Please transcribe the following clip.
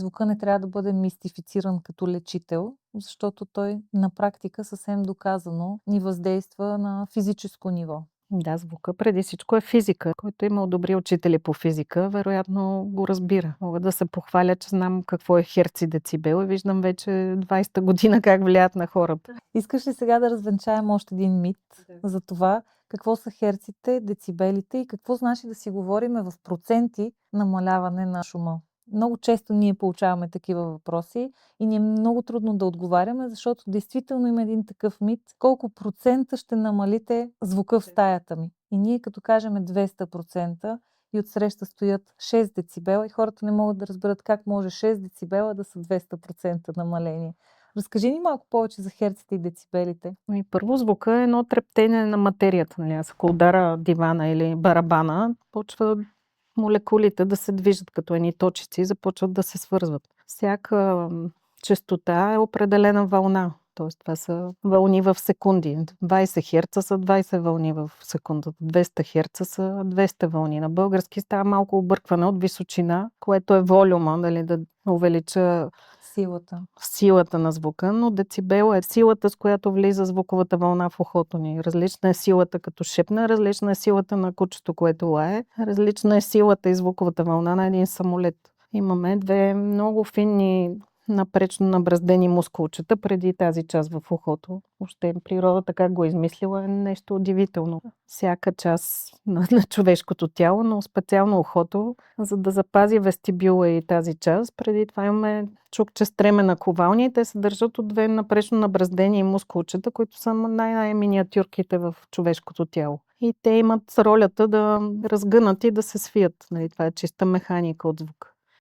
Звука не трябва да бъде мистифициран като лечител, защото той на практика съвсем доказано ни въздейства на физическо ниво. Да, звука преди всичко е физика. Който е имал добри учители по физика, вероятно го разбира. Мога да се похваля, че знам какво е херц и децибел и виждам вече 20-та година как влияят на хората. Искаш ли сега да развенчаем още един мит за това какво са херците, децибелите и какво значи да си говорим в проценти намаляване на шума? Много често ние получаваме такива въпроси и ни е много трудно да отговаряме, защото действително има един такъв мит. Колко процента ще намалите звука в стаята ми? И ние като кажем 200% и отсреща стоят 6 децибела и хората не могат да разберат как може 6 децибела да са 200% намаление. Разкажи ни малко повече за херците и децибелите. Първо звука е едно трептене на материята. Нали? Аз ако удара дивана или барабана, почва молекулите да се движат като едни точици и започват да се свързват. Всяка честота е определена вълна. Тоест това са вълни в секунди. 20 херца са 20 вълни в секундата. 200 херца са 200 вълни. На български става малко объркване от височина, което е волюма, нали, да увелича силата на звука, но децибел е силата, с която влиза звуковата вълна в ухото ни. Различна е силата като шепне, различна е силата на кучето, което лае, различна е силата и звуковата вълна на един самолет. Имаме две много финни напречно набраздени мускулчета преди тази част в ухото. Въобще природата как го е измислила е нещо удивително. Всяка част на човешкото тяло, но специално ухото, за да запази вестибюла и тази част. Преди това имаме чукче стремена ковалня и те се държат от две напречно набраздени мускулчета, които са най-миниатюрките в човешкото тяло. И те имат ролята да разгънат и да се свият. Нали, това е чиста механика от звук.